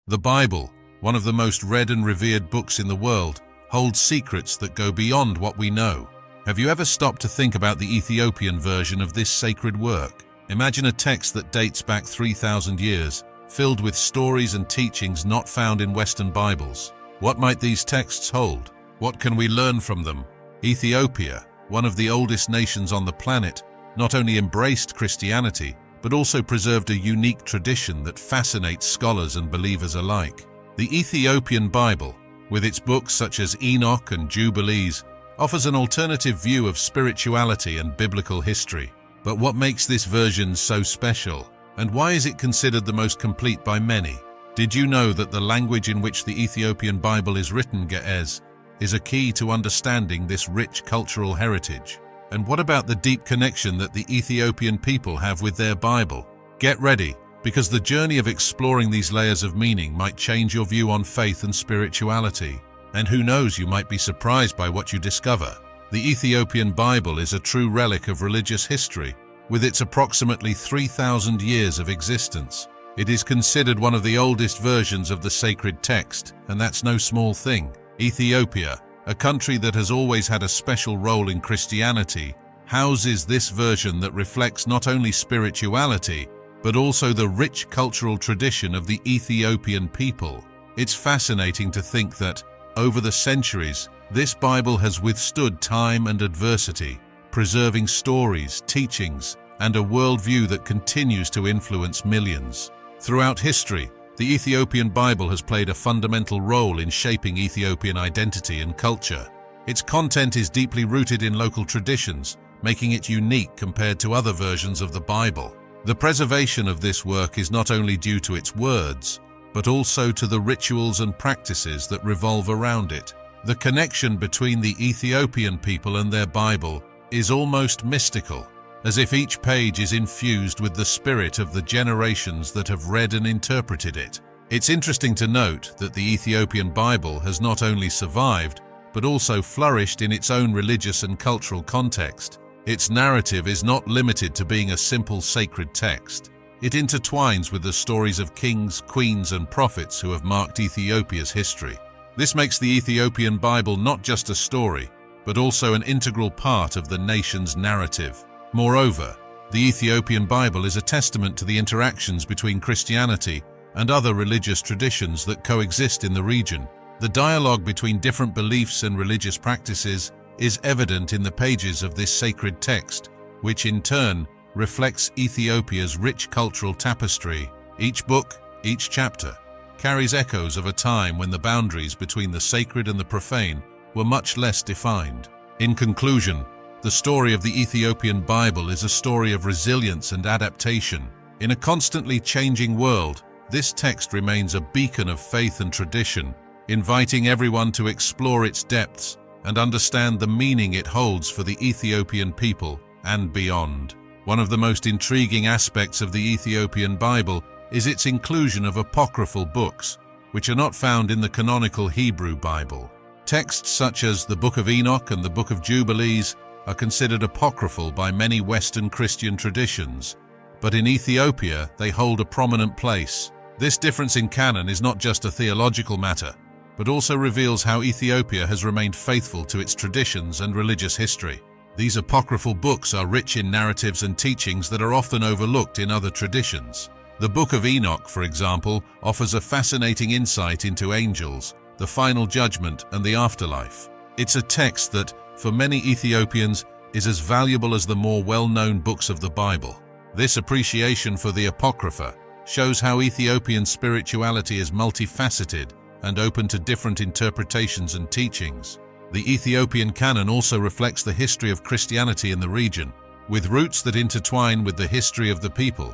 The Bible, one of the most read and revered books in the world, holds secrets that go beyond what we know. Have you ever stopped to think about the Ethiopian version of this sacred work? Imagine a text that dates back 3,000 years, filled with stories and teachings not found in Western Bibles. What might these texts hold? What can we learn from them? Ethiopia, one of the oldest nations on the planet, not only embraced Christianity, but also preserved a unique tradition that fascinates scholars and believers alike. The Ethiopian Bible, with its books such as Enoch and Jubilees, offers an alternative view of spirituality and biblical history. But what makes this version so special? And why is it considered the most complete by many? Did you know that the language in which the Ethiopian Bible is written, Ge'ez, is a key to understanding this rich cultural heritage? And what about the deep connection that the Ethiopian people have with their Bible? Get ready, because the journey of exploring these layers of meaning might change your view on faith and spirituality. And who knows, you might be surprised by what you discover. The Ethiopian Bible is a true relic of religious history, with its approximately 3,000 years of existence. It is considered one of the oldest versions of the sacred text, and that's no small thing. Ethiopia, a country that has always had a special role in Christianity, houses this version that reflects not only spirituality, but also the rich cultural tradition of the Ethiopian people. It's fascinating to think that, over the centuries, this Bible has withstood time and adversity, preserving stories, teachings, and a worldview that continues to influence millions. Throughout history, the Ethiopian Bible has played a fundamental role in shaping Ethiopian identity and culture. Its content is deeply rooted in local traditions, making it unique compared to other versions of the Bible. The preservation of this work is not only due to its words, but also to the rituals and practices that revolve around it. The connection between the Ethiopian people and their Bible is almost mystical, as if each page is infused with the spirit of the generations that have read and interpreted it. It's interesting to note that the Ethiopian Bible has not only survived, but also flourished in its own religious and cultural context. Its narrative is not limited to being a simple sacred text. It intertwines with the stories of kings, queens, and prophets who have marked Ethiopia's history. This makes the Ethiopian Bible not just a story, but also an integral part of the nation's narrative. Moreover, the Ethiopian Bible is a testament to the interactions between Christianity and other religious traditions that coexist in the region. The dialogue between different beliefs and religious practices is evident in the pages of this sacred text, which in turn reflects Ethiopia's rich cultural tapestry. Each book, each chapter, carries echoes of a time when the boundaries between the sacred and the profane were much less defined. In conclusion, the story of the Ethiopian Bible is a story of resilience and adaptation. In a constantly changing world, this text remains a beacon of faith and tradition, inviting everyone to explore its depths and understand the meaning it holds for the Ethiopian people and beyond. One of the most intriguing aspects of the Ethiopian Bible is its inclusion of apocryphal books, which are not found in the canonical Hebrew Bible. Texts such as the Book of Enoch and the Book of Jubilees are considered apocryphal by many Western Christian traditions, but in Ethiopia they hold a prominent place. This difference in canon is not just a theological matter, but also reveals how Ethiopia has remained faithful to its traditions and religious history. These apocryphal books are rich in narratives and teachings that are often overlooked in other traditions. The Book of Enoch, for example, offers a fascinating insight into angels, the final judgment, and the afterlife. It's a text that, for many Ethiopians, is as valuable as the more well-known books of the Bible. This appreciation for the Apocrypha shows how Ethiopian spirituality is multifaceted and open to different interpretations and teachings. The Ethiopian canon also reflects the history of Christianity in the region, with roots that intertwine with the history of the people.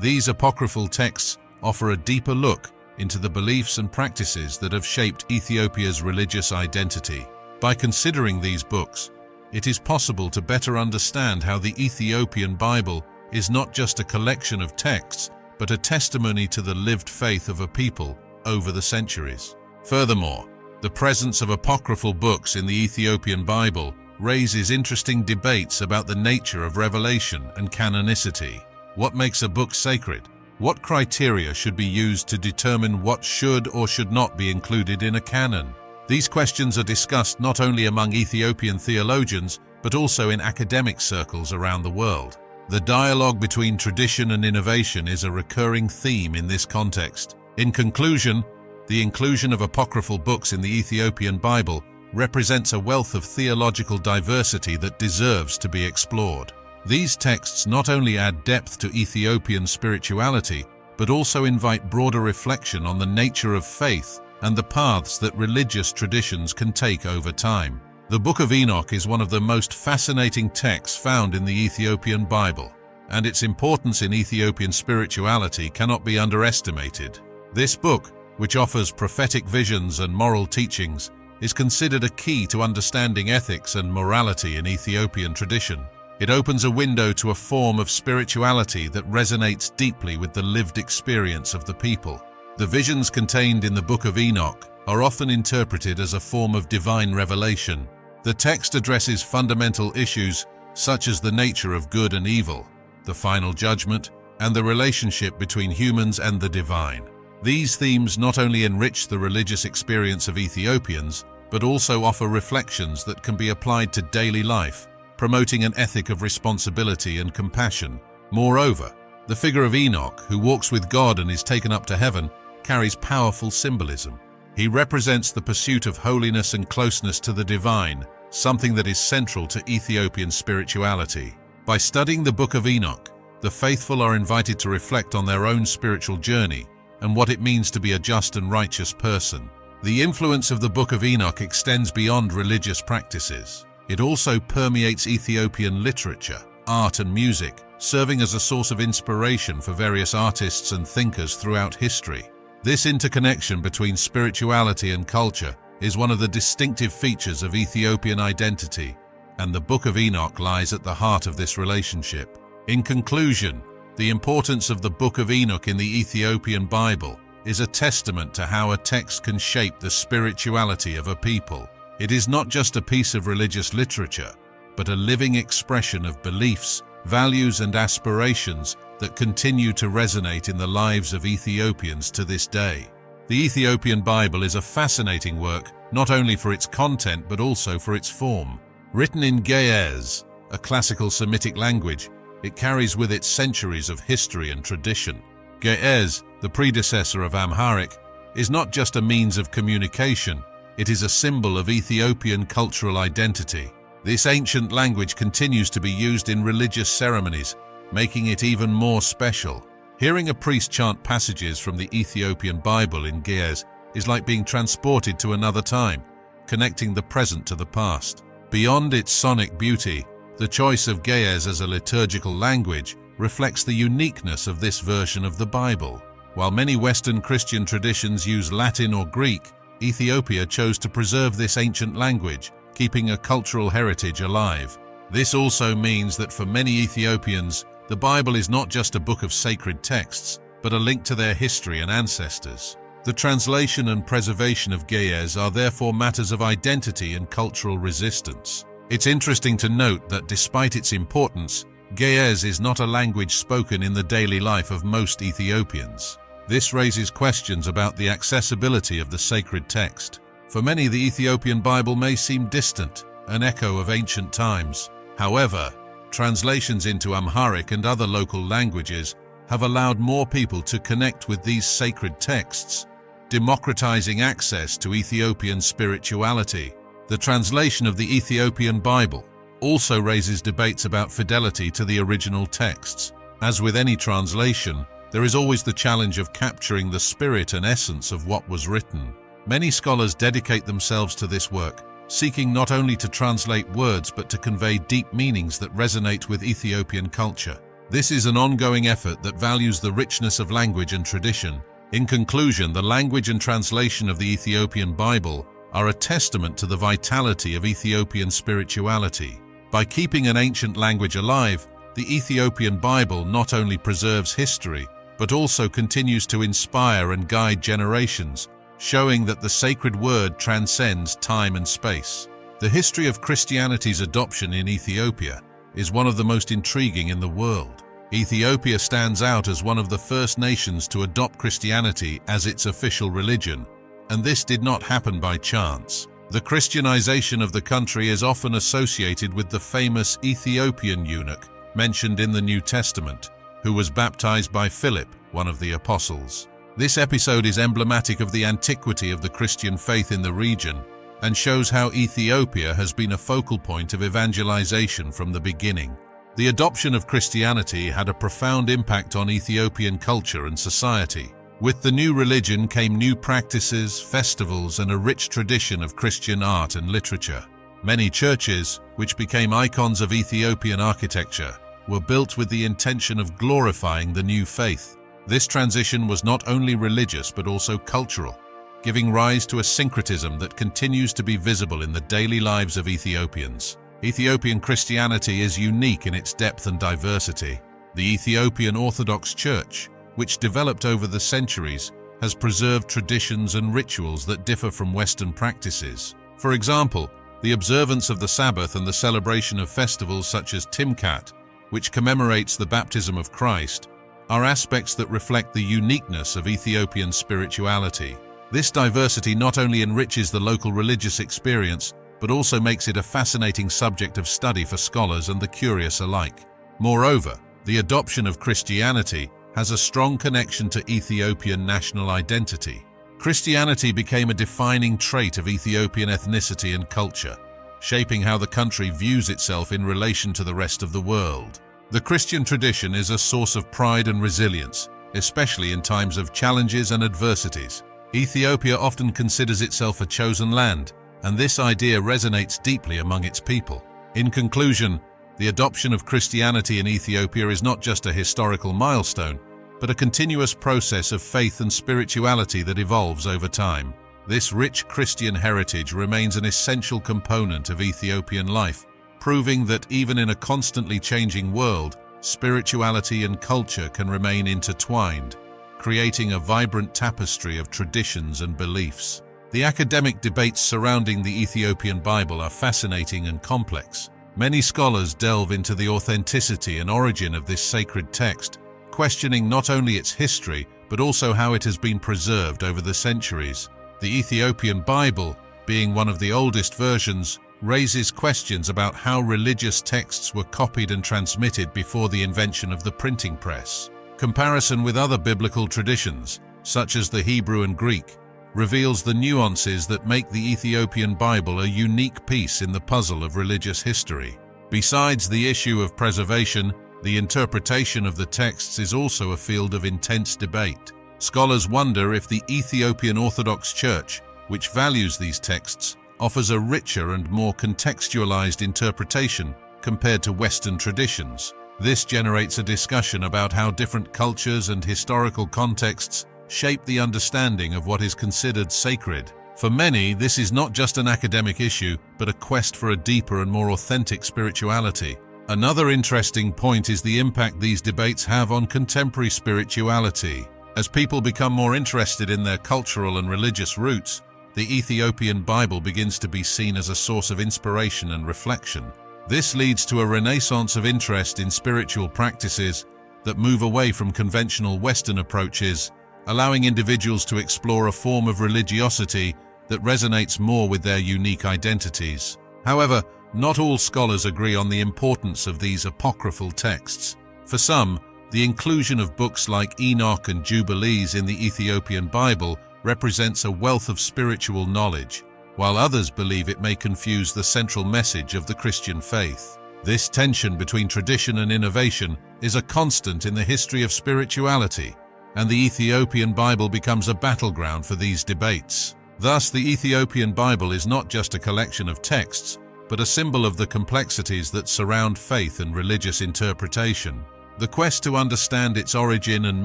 These apocryphal texts offer a deeper look into the beliefs and practices that have shaped Ethiopia's religious identity. By considering these books, it is possible to better understand how the Ethiopian Bible is not just a collection of texts, but a testimony to the lived faith of a people over the centuries. Furthermore, the presence of apocryphal books in the Ethiopian Bible raises interesting debates about the nature of revelation and canonicity. What makes a book sacred? What criteria should be used to determine what should or should not be included in a canon? These questions are discussed not only among Ethiopian theologians, but also in academic circles around the world. The dialogue between tradition and innovation is a recurring theme in this context. In conclusion, the inclusion of apocryphal books in the Ethiopian Bible represents a wealth of theological diversity that deserves to be explored. These texts not only add depth to Ethiopian spirituality, but also invite broader reflection on the nature of faith and the paths that religious traditions can take over time. The Book of Enoch is one of the most fascinating texts found in the Ethiopian Bible, and its importance in Ethiopian spirituality cannot be underestimated. This book, which offers prophetic visions and moral teachings, is considered a key to understanding ethics and morality in Ethiopian tradition. It opens a window to a form of spirituality that resonates deeply with the lived experience of the people. The visions contained in the Book of Enoch are often interpreted as a form of divine revelation. The text addresses fundamental issues such as the nature of good and evil, the final judgment, and the relationship between humans and the divine. These themes not only enrich the religious experience of Ethiopians, but also offer reflections that can be applied to daily life, promoting an ethic of responsibility and compassion. Moreover, the figure of Enoch, who walks with God and is taken up to heaven, carries powerful symbolism. He represents the pursuit of holiness and closeness to the divine, something that is central to Ethiopian spirituality. By studying the Book of Enoch, the faithful are invited to reflect on their own spiritual journey and what it means to be a just and righteous person. The influence of the Book of Enoch extends beyond religious practices. It also permeates Ethiopian literature, art and music, serving as a source of inspiration for various artists and thinkers throughout history. This interconnection between spirituality and culture is one of the distinctive features of Ethiopian identity, and the Book of Enoch lies at the heart of this relationship. In conclusion, the importance of the Book of Enoch in the Ethiopian Bible is a testament to how a text can shape the spirituality of a people. It is not just a piece of religious literature, but a living expression of beliefs, values, and aspirations that continue to resonate in the lives of Ethiopians to this day. The Ethiopian Bible is a fascinating work, not only for its content but also for its form. Written in Ge'ez, a classical Semitic language, it carries with it centuries of history and tradition. Ge'ez, the predecessor of Amharic, is not just a means of communication, it is a symbol of Ethiopian cultural identity. This ancient language continues to be used in religious ceremonies, making it even more special. Hearing a priest chant passages from the Ethiopian Bible in Ge'ez is like being transported to another time, connecting the present to the past. Beyond its sonic beauty, the choice of Ge'ez as a liturgical language reflects the uniqueness of this version of the Bible. While many Western Christian traditions use Latin or Greek, Ethiopia chose to preserve this ancient language, keeping a cultural heritage alive. This also means that for many Ethiopians, the Bible is not just a book of sacred texts, but a link to their history and ancestors. The translation and preservation of Ge'ez are therefore matters of identity and cultural resistance. It's interesting to note that despite its importance, Ge'ez is not a language spoken in the daily life of most Ethiopians. This raises questions about the accessibility of the sacred text. For many, the Ethiopian Bible may seem distant, an echo of ancient times. However, translations into Amharic and other local languages have allowed more people to connect with these sacred texts, democratizing access to Ethiopian spirituality. The translation of the Ethiopian Bible also raises debates about fidelity to the original texts. As with any translation, there is always the challenge of capturing the spirit and essence of what was written. Many scholars dedicate themselves to this work, seeking not only to translate words but to convey deep meanings that resonate with Ethiopian culture. This is an ongoing effort that values the richness of language and tradition. In conclusion, the language and translation of the Ethiopian Bible are a testament to the vitality of Ethiopian spirituality. By keeping an ancient language alive, the Ethiopian Bible not only preserves history, but also continues to inspire and guide generations, showing that the sacred word transcends time and space. The history of Christianity's adoption in Ethiopia is one of the most intriguing in the world. Ethiopia stands out as one of the first nations to adopt Christianity as its official religion, and this did not happen by chance. The Christianization of the country is often associated with the famous Ethiopian eunuch mentioned in the New Testament, who was baptized by Philip, one of the apostles. This episode is emblematic of the antiquity of the Christian faith in the region and shows how Ethiopia has been a focal point of evangelization from the beginning. The adoption of Christianity had a profound impact on Ethiopian culture and society. With the new religion came new practices, festivals, and a rich tradition of Christian art and literature. Many churches, which became icons of Ethiopian architecture, were built with the intention of glorifying the new faith. This transition was not only religious but also cultural, giving rise to a syncretism that continues to be visible in the daily lives of Ethiopians. Ethiopian Christianity is unique in its depth and diversity. The Ethiopian Orthodox Church, which developed over the centuries, has preserved traditions and rituals that differ from Western practices. For example, the observance of the Sabbath and the celebration of festivals such as Timkat, which commemorates the baptism of Christ, are aspects that reflect the uniqueness of Ethiopian spirituality. This diversity not only enriches the local religious experience, but also makes it a fascinating subject of study for scholars and the curious alike. Moreover, the adoption of Christianity has a strong connection to Ethiopian national identity. Christianity became a defining trait of Ethiopian ethnicity and culture, shaping how the country views itself in relation to the rest of the world. The Christian tradition is a source of pride and resilience, especially in times of challenges and adversities. Ethiopia often considers itself a chosen land, and this idea resonates deeply among its people. In conclusion, the adoption of Christianity in Ethiopia is not just a historical milestone, but a continuous process of faith and spirituality that evolves over time. This rich Christian heritage remains an essential component of Ethiopian life, proving that even in a constantly changing world, spirituality and culture can remain intertwined, creating a vibrant tapestry of traditions and beliefs. The academic debates surrounding the Ethiopian Bible are fascinating and complex. Many scholars delve into the authenticity and origin of this sacred text, questioning not only its history, but also how it has been preserved over the centuries. The Ethiopian Bible, being one of the oldest versions, raises questions about how religious texts were copied and transmitted before the invention of the printing press. Comparison with other biblical traditions, such as the Hebrew and Greek, reveals the nuances that make the Ethiopian Bible a unique piece in the puzzle of religious history. Besides the issue of preservation, the interpretation of the texts is also a field of intense debate. Scholars wonder if the Ethiopian Orthodox Church, which values these texts, offers a richer and more contextualized interpretation compared to Western traditions. This generates a discussion about how different cultures and historical contexts shape the understanding of what is considered sacred. For many, this is not just an academic issue, but a quest for a deeper and more authentic spirituality. Another interesting point is the impact these debates have on contemporary spirituality. As people become more interested in their cultural and religious roots, the Ethiopian Bible begins to be seen as a source of inspiration and reflection. This leads to a renaissance of interest in spiritual practices that move away from conventional Western approaches, allowing individuals to explore a form of religiosity that resonates more with their unique identities. However, not all scholars agree on the importance of these apocryphal texts. For some, the inclusion of books like Enoch and Jubilees in the Ethiopian Bible represents a wealth of spiritual knowledge, while others believe it may confuse the central message of the Christian faith. This tension between tradition and innovation is a constant in the history of spirituality, and the Ethiopian Bible becomes a battleground for these debates. Thus, the Ethiopian Bible is not just a collection of texts, but a symbol of the complexities that surround faith and religious interpretation. The quest to understand its origin and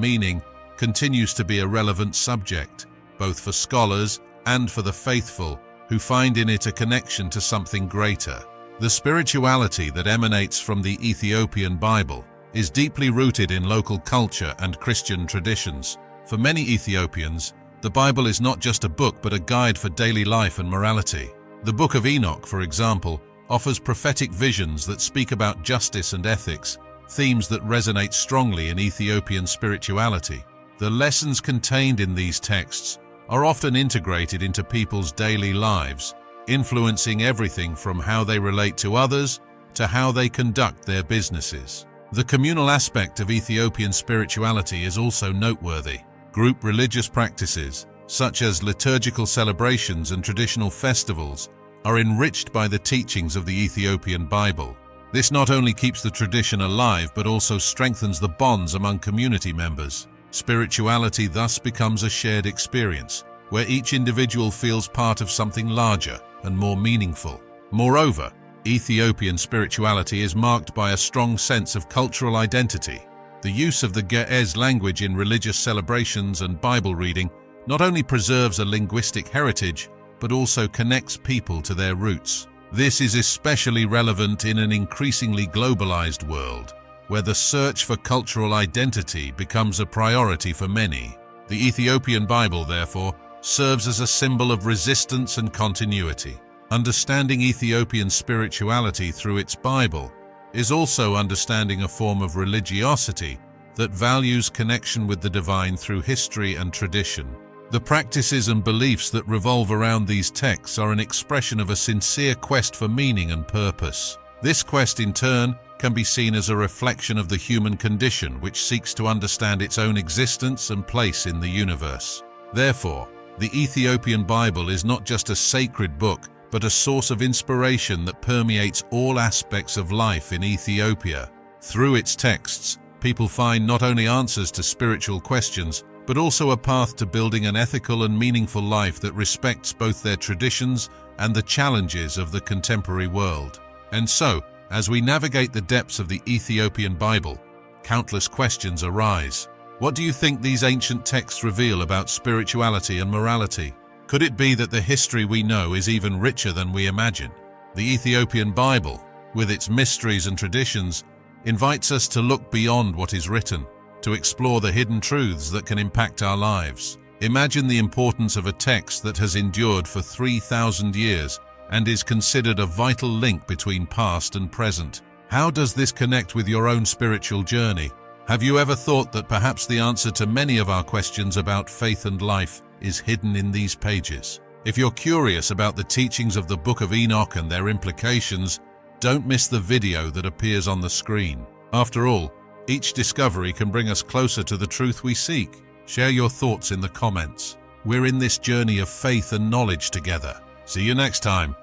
meaning continues to be a relevant subject, both for scholars and for the faithful, who find in it a connection to something greater. The spirituality that emanates from the Ethiopian Bible is deeply rooted in local culture and Christian traditions. For many Ethiopians, the Bible is not just a book but a guide for daily life and morality. The Book of Enoch, for example, offers prophetic visions that speak about justice and ethics, themes that resonate strongly in Ethiopian spirituality. The lessons contained in these texts are often integrated into people's daily lives, influencing everything from how they relate to others to how they conduct their businesses. The communal aspect of Ethiopian spirituality is also noteworthy. Group religious practices, such as liturgical celebrations and traditional festivals, are enriched by the teachings of the Ethiopian Bible. This not only keeps the tradition alive, but also strengthens the bonds among community members. Spirituality thus becomes a shared experience, where each individual feels part of something larger and more meaningful. Moreover, Ethiopian spirituality is marked by a strong sense of cultural identity. The use of the Ge'ez language in religious celebrations and Bible reading not only preserves a linguistic heritage, but also connects people to their roots. This is especially relevant in an increasingly globalized world, where the search for cultural identity becomes a priority for many. The Ethiopian Bible, therefore, serves as a symbol of resistance and continuity. Understanding Ethiopian spirituality through its Bible is also understanding a form of religiosity that values connection with the divine through history and tradition. The practices and beliefs that revolve around these texts are an expression of a sincere quest for meaning and purpose. This quest, in turn, can be seen as a reflection of the human condition, which seeks to understand its own existence and place in the universe. Therefore, the Ethiopian Bible is not just a sacred book, but a source of inspiration that permeates all aspects of life in Ethiopia. Through its texts, people find not only answers to spiritual questions, but also a path to building an ethical and meaningful life that respects both their traditions and the challenges of the contemporary world. And so, as we navigate the depths of the Ethiopian Bible, countless questions arise. What do you think these ancient texts reveal about spirituality and morality? Could it be that the history we know is even richer than we imagine? The Ethiopian Bible, with its mysteries and traditions, invites us to look beyond what is written, to explore the hidden truths that can impact our lives. Imagine the importance of a text that has endured for 3,000 years and is considered a vital link between past and present. How does this connect with your own spiritual journey? Have you ever thought that perhaps the answer to many of our questions about faith and life is hidden in these pages? If you're curious about the teachings of the Book of Enoch and their implications, don't miss the video that appears on the screen. After all, each discovery can bring us closer to the truth we seek. Share your thoughts in the comments. We're in this journey of faith and knowledge together. See you next time.